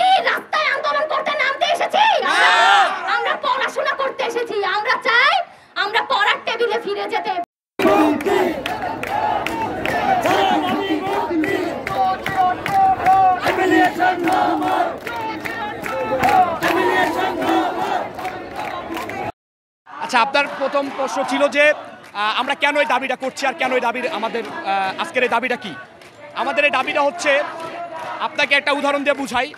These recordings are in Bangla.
কি রাস্তায় আন্দোলন করতে নামতে এসেছি? আমরা পড়াশোনা করতে এসেছি। আমরা চাই আমরা পড়ার টেবিলে ফিরে যেতে। আচ্ছা, আপনার প্রথম প্রশ্ন ছিল যে আমরা কেন এই দাবিটা করছি আর কেন এই দাবির আমাদের আজকের এই দাবিটা কি? আমাদের এই দাবিটা হচ্ছে, আপনাকে একটা উদাহরণ দিয়ে বুঝাই।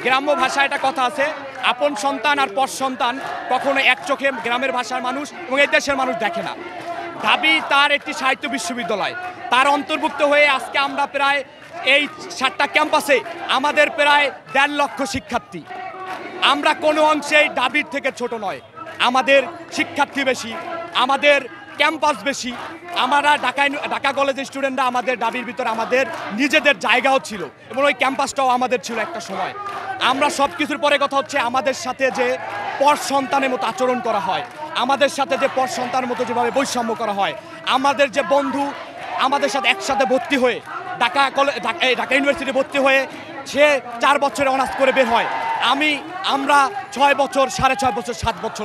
গ্রাম্য ভাষায় একটা কথা আছে, আপন সন্তান আর পর সন্তান কখনো এক চোখে গ্রামের ভাষার মানুষ এবং এই দেশের মানুষ দেখে না। দাবি তার একটি সাহিত্য বিশ্ববিদ্যালয়, তার অন্তর্ভুক্ত হয়ে আজকে আমরা প্রায় এই 7টা ক্যাম্পাসে আমাদের প্রায় 1.5 লক্ষ শিক্ষার্থী। আমরা কোনো অংশেই দাবির থেকে ছোট নয়। আমাদের শিক্ষার্থী বেশি, আমাদের ক্যাম্পাস বেশি। আমরা ঢাকা কলেজের স্টুডেন্টরা আমাদের দাবির ভিতরে আমাদের নিজেদের জায়গাও ছিল এবং ওই ক্যাম্পাসটাও আমাদের ছিল একটা সময়। আমরা সব কিছুর পরে কথা হচ্ছে, আমাদের সাথে যে পর সন্তানের মতো আচরণ করা হয়, আমাদের সাথে যে পর সন্তানের মতো যেভাবে বৈষম্য করা হয়, আমাদের যে বন্ধু আমাদের সাথে একসাথে ভর্তি হয়ে ঢাকা ইউনিভার্সিটি ভর্তি হয়ে সে 4 বছরে অনার্স করে বের হয়, আমরা 6 বছর, 6.5 বছর, 7 বছর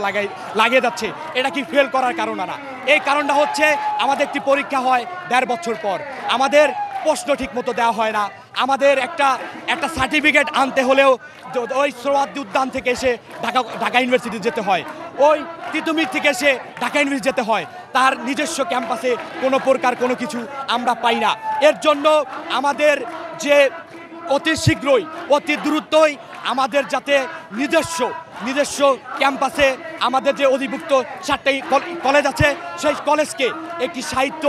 লাগিয়ে যাচ্ছে। এটা কি ফেল করার কারণ না? এই কারণটা হচ্ছে আমাদের একটি পরীক্ষা হয় 1.5 বছর পর, আমাদের প্রশ্ন ঠিক মতো দেওয়া হয় না। আমাদের একটা সার্টিফিকেট আনতে হলেও ওই সোহরাওয়ার্দী উদ্যান থেকে এসে ঢাকা ইউনিভার্সিটি যেতে হয়, ওই তিতুমির থেকে এসে ঢাকা ইউনিভার্সিটি যেতে হয়। তার নিজস্ব ক্যাম্পাসে কোনো প্রকার কোনো কিছু আমরা পাই না। এর জন্য আমাদের যে অতি শীঘ্রই, অতি দ্রুতই আমাদের যাতে নিজস্ব ক্যাম্পাসে আমাদের যে অধিভুক্ত 4টাই কলেজ আছে, সেই কলেজকে একটি সাহিত্য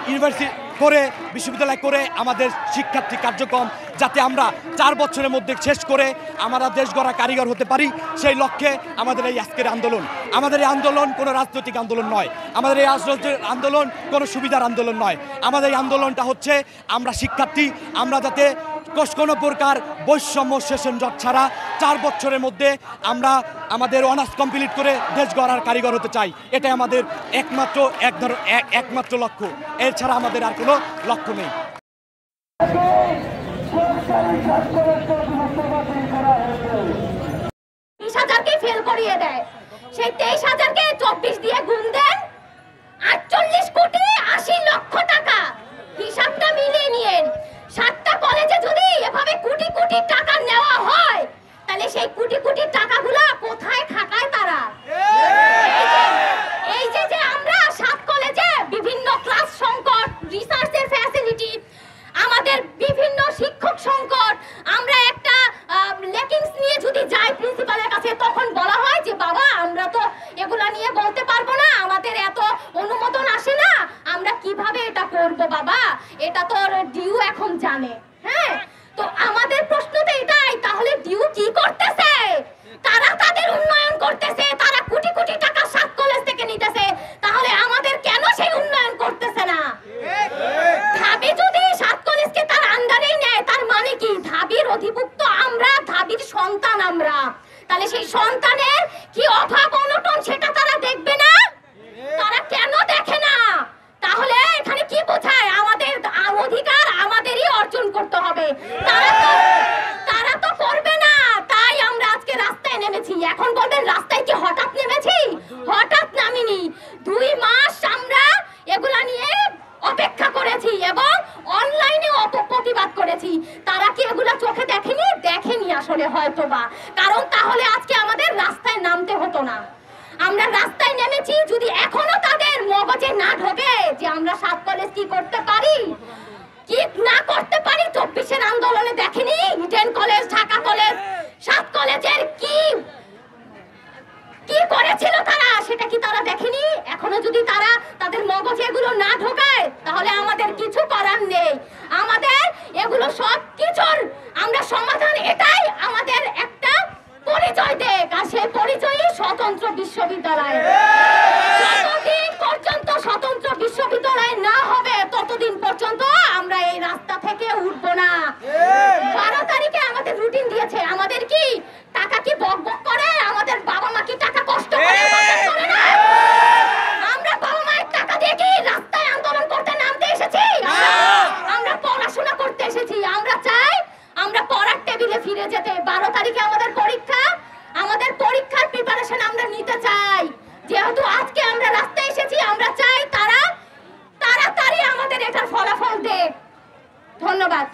ইউনিভার্সিটি করে, বিশ্ববিদ্যালয় করে আমাদের শিক্ষার্থী কার্যক্রম যাতে আমরা 4 বছরের মধ্যে শেষ করে আমরা দেশ গড়া কারিগর হতে পারি, সেই লক্ষ্যে আমাদের এই আজকের আন্দোলন। আমাদের এই আন্দোলন কোনো রাজনৈতিক আন্দোলন নয়, আমাদের এই রাজনৈতিক আন্দোলন কোনো সুবিধার আন্দোলন নয়। আমাদের এই আন্দোলনটা হচ্ছে, আমরা শিক্ষার্থী, আমরা যাতে কোনো প্রকার বৈষম্য সেশন জট ছাড়া 4 বছরের মধ্যে আমরা আমাদের অনার্স কমপ্লিট করে দেশ গড়ার কারিগর হতে চাই। এটাই আমাদের একমাত্র লক্ষ্য। এছাড়া আমাদের আর কোনো লক্ষ্য নেই। 20,000কে ফেল করিয়ে দেয়, সেই 23,000কে 24 দিয়ে গুণ দেন, 48 কোটি 80 লক্ষ টাকা। হিসাবটা মিলিয়ে নিয়েন। 7টা কলেজে যদি এভাবে কোটি কোটি টাকা নেওয়া হয়, তাহলে সেই কোটি কোটি টাকাগুলো কোথায় খাটায় তারা? এই যে আমরা 7 কলেজে বিভিন্ন ক্লাস সংকট, রিসার্চের ফ্যাসিলিটি, আমাদের বিভিন্ন শিক্ষক সংকট, আমরা একটা লেকিংস নিয়ে যদি যাই প্রিন্সিপালের কাছে, তখন বলা হয় যে বাবা আমরা তো এগুলা নিয়ে বলতে পারবো না, আমাদের এত অনুমোদন আসে না, আমরা কিভাবে এটা করব বাবা, এটা তো ডিউ এখন জানে। হ্যাঁ, তো আমাদের প্রশ্ন তো এটাই, তাহলে ডিউ কি করতেছে? তারা তাদের উন্নয়ন করতেছে, তারা কোটি কোটি টাকা 7 কলেজ থেকে নিতেছে, তাহলে আমাদের কেন সেই উন্নয়ন করতেছে না? ঢাবি যদি 7 কলেজকে তার আন্ডারেই নেয়, তার মানে কি ঢাবির অধিভুক্ত আমরা, ঢাবির সন্তান আমরা, তাহলে সেই সন্তানের কি অভাব অনটন সেটা তারা দেখবে না? তারা কেন দেখে না? তাহলে এখানে কি বোঝায়? আমাদের অধিকার আমাদেরই অর্জন করতে হবে, তারা তো করবে না। তাই আমরা আজকে রাস্তায় নেমেছি। এখন বলবেন রাস্তায় কি হঠাৎ নেমেছি? হঠাৎ নামিনি। 2 মাস আমরা এগুলা নিয়ে অপেক্ষা করেছি এবং অনলাইনে প্রতিবাদ করেছি। তারা কি এগুলা চোখে দেখেনি আসলে হয়তোবা, কারণ তাহলে আজকে আমাদের রাস্তায় নামতে হতো না। আমরা রাস্তায় নেমেছি, যদি এখনো তাদের মগজে না ঢোকে যে আমরা 7 কলেজ কি করতে পারি, কি না করতে পারি। 24-এর আন্দোলনে দেখেনি ইডেন কলেজ, ঢাকা কলেজ, 7 কলেজের কি করেছিল তারা, সেটা কি তারা দেখেনি? এখনো যদি তারা তাদের মগজে এগুলো না ঢোকায়, তাহলে আমাদের কিছু করার নেই। আমাদের এগুলো সব কিছুর আমরা সমাধান এটাই, আমাদের একটা পরিচয় দেখ, আর সেই পরিচয়ই স্বতন্ত্র বিশ্ববিদ্যালয়। যতদিন পর্যন্ত স্বতন্ত্র বিশ্ববিদ্যালয় না হবে, ততদিন পর্যন্ত আমরা এই রাস্তা থেকে উঠবো না। 12 তারিখে আমাদের রুটিন দিয়েছে, আমাদের কি টাকা কি বক বক করে? আমাদের বাবা মা কি টাকা কষ্ট করে করে না? আমরা বাবা মায়ের টাকা দিয়ে কি রাস্তায় আন্দোলন করতে নামতে এসেছি? আমরা পড়াশোনা করতে এসেছি। আমরা চাই আমরা পড়ার টেবিলে ফিরে যেতে। 12 তারিখে আমাদের পরীক্ষা, আমাদের পরীক্ষার প্রিপারেশন আমরা নিতে চাই। যেহেতু আজকে আমরা রাস্তায় এসেছি, আমরা চাই তারা তাড়াতাড়ি আমাদের এটার ফলাফল দেয়। ধন্যবাদ।